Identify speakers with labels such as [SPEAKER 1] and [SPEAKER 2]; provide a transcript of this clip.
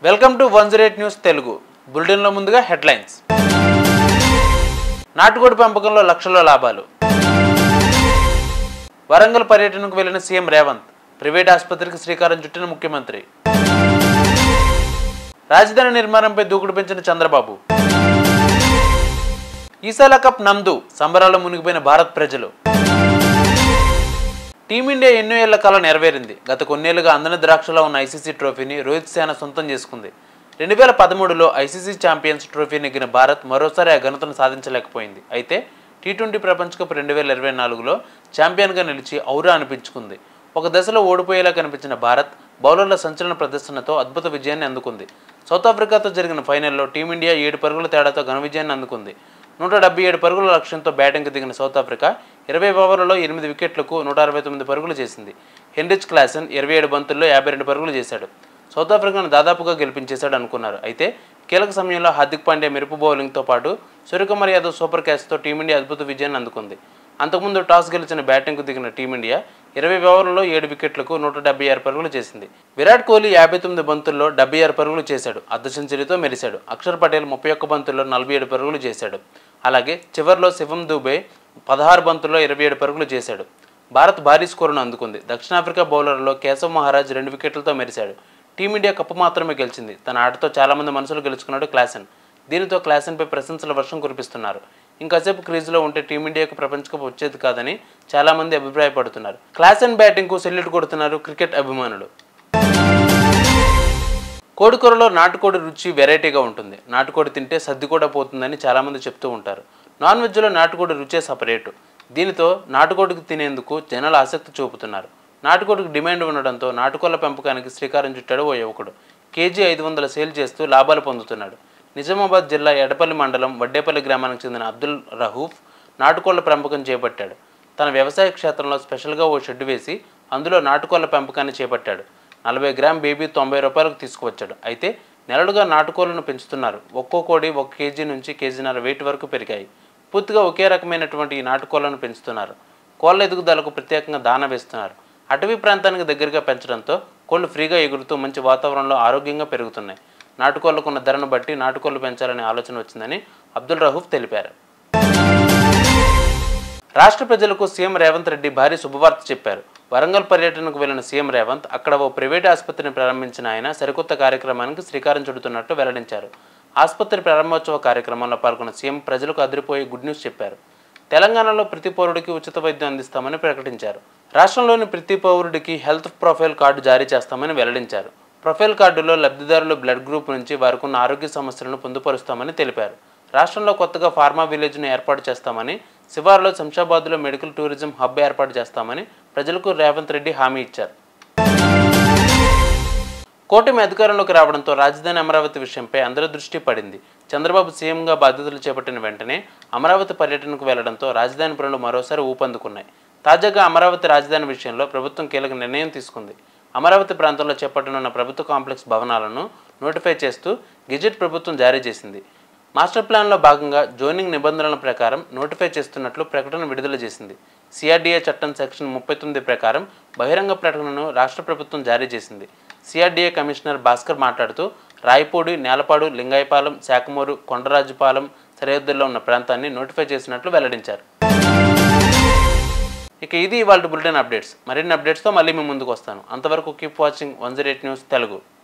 [SPEAKER 1] Welcome to 108 news Telugu బులెటిన్లో ముందుగా headlines. నాటుకోడి పెంపకంలో లక్షల లాభాలు. వరంగల్ పర్యటనకు వెళ్లిన సీఎం రేవంత్. ప్రైవేట్ ఆసుపత్రికి శ్రీకారం చుట్టిన ముఖ్యమంత్రి. రాజధాని నిర్మాణంపై దూకుడు పెంచిన చంద్రబాబు. ఈసాల కప్ నందు సంబరాల్లో మునిగిపోయిన భారత్ ప్రజలు. టీమిండియా ఎన్నో ఏళ్ల కాలం నెరవేరింది. గత కొన్నేళ్లుగా అందని ద్రాక్షలో ఉన్న ఐసీసీ ట్రోఫీని రోహిత్ సేన సొంతం చేసుకుంది. 2013లో ఐసీసీ ఛాంపియన్స్ ట్రోఫీ నెగ్గిన భారత్ మరోసారి ఆ ఘనతను సాధించలేకపోయింది. అయితే టీ20 ప్రపంచ కప్ 2024లో ఛాంపియన్గా నిలిచి ఔరా అనిపించుకుంది. ఒక దశలో ఓడిపోయేలా కనిపించిన భారత్ బౌలర్ల సంచలన ప్రదర్శనతో అద్భుత విజయాన్ని అందుకుంది. సౌత్ ఆఫ్రికాతో జరిగిన ఫైనల్లో టీమిండియా 7 పరుగుల తేడాతో ఘన విజయాన్ని అందుకుంది. 177 పరుగుల లక్ష్యంతో బ్యాటింగ్కు దిగిన సౌత్ ఆఫ్రికా 20 ఓవర్లలో 8 వికెట్లకు 169 పరుగులు చేసింది. హెన్రిచ్ క్లాసెన్ 27 బంతుల్లో 52 పరుగులు చేశాడు. సౌత్ ఆఫ్రికాను దాదాపుగా గెలిపించేశాడు అనుకున్నారు. అయితే కీలక సమయంలో హార్దిక్ పాండ్యా మెరుపు బౌలింగ్తో పాటు సూర్యకుమార్ యాదవ్ సూపర్ క్యాచ్తో టీమిండియా అద్భుత విజయాన్ని అందుకుంది. అంతకుముందు టాస్ గెలిచిన బ్యాటింగ్కు దిగిన టీమిండియా 20 ఓవర్లలో 7 వికెట్లకు 176 పరుగులు చేసింది. విరాట్ కోహ్లీ 59 బంతుల్లో 76 పరుగులు చేశాడు. అర్ధ సెంచరీతో మెరిశాడు. అక్షర్ పటేల్ 31 బంతుల్లో 47 పరుగులు చేశాడు. అలాగే చివర్లో శివం దూబే 16 బంతుల్లో 27 పరుగులు చేశాడు. భారత్ భారీ స్కోరును అందుకుంది. దక్షిణాఫ్రికా బౌలర్లో కేశవ్ మహారాజ్ 2 వికెట్లతో మెరిశాడు. టీమిండియా కప్పు మాత్రమే గెలిచింది. తన ఆటతో చాలామంది మనసులు గెలుచుకున్నాడు క్లాసెన్. దీనితో క్లాసెన్పై ప్రశంసల వర్షం కురిపిస్తున్నారు. ఇంకాసేపు క్రీజులో ఉంటే టీమిండియాకు ప్రపంచ కప్ వచ్చేది కాదని చాలామంది అభిప్రాయపడుతున్నారు. క్లాసెన్ బ్యాటింగ్కు సెల్యూట్ కొడుతున్నారు క్రికెట్ అభిమానులు. కోడికూరలో నాటుకోడి రుచి వెరైటీగా ఉంటుంది. నాటుకోడి తింటే సర్ది కూడా పోతుందని చాలామంది చెప్తూ ఉంటారు. నాన్ వెజ్లో నాటుకోడి రుచే సపరేటు. దీనితో నాటుకోడికి తినేందుకు జనాలు ఆసక్తి చూపుతున్నారు. నాటుకోడికి డిమాండ్ ఉండడంతో నాటుకోళ్ల పెంపకానికి శ్రీకారం చుట్టాడు ఓ యువకుడు. కేజీ 500 సేల్ చేస్తూ లాభాలు పొందుతున్నాడు. నిజామాబాద్ జిల్లా ఎడపల్లి మండలం వడ్డేపల్లి గ్రామానికి చెందిన అబ్దుల్ రహూఫ్ నాటుకోళ్ల పెంపకం చేపట్టాడు. తన వ్యవసాయ క్షేత్రంలో స్పెషల్గా ఓ షెడ్ వేసి అందులో నాటుకోళ్ల పెంపకాన్ని చేపట్టాడు. 40 గ్రామ్ బేబీ 90 రూపాయలకు తీసుకువచ్చాడు. అయితే నెలలుగా నాటుకోళ్లను పెంచుతున్నారు. ఒక్కో కోడి 1 కేజీ నుంచి కేజీన్నర వెయిట్ వరకు పెరిగాయి. పూర్తిగా ఒకే రకమైనటువంటి ఈ నాటుకోళ్లను పెంచుతున్నారు. కోళ్ల ఎదుగుదలకు ప్రత్యేకంగా దాన వేస్తున్నారు. అటవీ ప్రాంతానికి దగ్గరగా పెంచడంతో కోళ్లు ఫ్రీగా ఎగురుతూ మంచి వాతావరణంలో ఆరోగ్యంగా పెరుగుతున్నాయి. నాటుకోళ్లకున్న ధరను బట్టి నాటుకోళ్లు పెంచాలనే ఆలోచన వచ్చిందని అబ్దుల్ రహూఫ్ తెలిపారు. రాష్ట్ర ప్రజలకు సీఎం రేవంత్ రెడ్డి భారీ శుభవార్త చెప్పారు. వరంగల్ పర్యటనకు వెళ్లిన సీఎం రేవంత్ అక్కడ ఓ ప్రైవేట్ ఆసుపత్రిని ప్రారంభించిన ఆయన సరికొత్త కార్యక్రమానికి శ్రీకారం చుడుతున్నట్టు వెల్లడించారు. ఆసుపత్రి ప్రారంభోత్సవ కార్యక్రమంలో పాల్గొన్న సీఎం ప్రజలకు అదిరిపోయే గుడ్ న్యూస్ చెప్పారు. తెలంగాణలో ప్రతి పౌరుడికి ఉచిత వైద్యం అందిస్తామని ప్రకటించారు. రాష్ట్రంలోని ప్రతి పౌరుడికి హెల్త్ ప్రొఫైల్ కార్డు జారీ చేస్తామని వెల్లడించారు. ప్రొఫైల్ కార్డులో లబ్ధిదారులు బ్లడ్ గ్రూప్ నుంచి వారికున్న ఆరోగ్య సమస్యలను పొందుపరుస్తామని తెలిపారు. రాష్ట్రంలో కొత్తగా ఫార్మా విలేజ్ను ఏర్పాటు చేస్తామని, శివార్లో శంషాబాద్లో మెడికల్ టూరిజం హబ్ ఏర్పాటు చేస్తామని ప్రజలకు రేవంత్ రెడ్డి హామీ ఇచ్చారు. కూటమి అధికారంలోకి రావడంతో రాజధాని అమరావతి విషయంపై అందరి దృష్టి పడింది. చంద్రబాబు సీఎంగా బాధ్యతలు చేపట్టిన వెంటనే అమరావతి పర్యటనకు వెళ్లడంతో రాజధాని పనులు మరోసారి ఊపందుకున్నాయి. తాజాగా అమరావతి రాజధాని విషయంలో ప్రభుత్వం కీలక నిర్ణయం తీసుకుంది. అమరావతి ప్రాంతంలో చేపట్టనున్న ప్రభుత్వ కాంప్లెక్స్ భవనాలను నోటిఫై చేస్తూ గెజెట్ ప్రభుత్వం జారీ చేసింది. మాస్టర్ ప్లాన్లో భాగంగా జోనింగ్ నిబంధనల ప్రకారం నోటిఫై చేస్తున్నట్లు ప్రకటన విడుదల చేసింది. సిఆర్డీఏ చట్టం సెక్షన్ 39 ప్రకారం బహిరంగ ప్రకటనను రాష్ట్ర ప్రభుత్వం జారీ చేసింది. సిఆర్డీఏ కమిషనర్ భాస్కర్ మాట్లాడుతూ రాయపూడి, నేలపాడు, లింగాయపాలెం, శాఖమూరు, కొండరాజుపాలెం సరిహద్దుల్లో ఉన్న ప్రాంతాన్ని నోటిఫై చేసినట్లు వెల్లడించారు. ఇక ఇది ఇవాళ బులెటిన్ అప్డేట్స్. మరిన్ని అప్డేట్స్తో మళ్ళీ మీ ముందుకు వస్తాను. అంతవరకు కీప్ వాచింగ్ 108 న్యూస్ తెలుగు.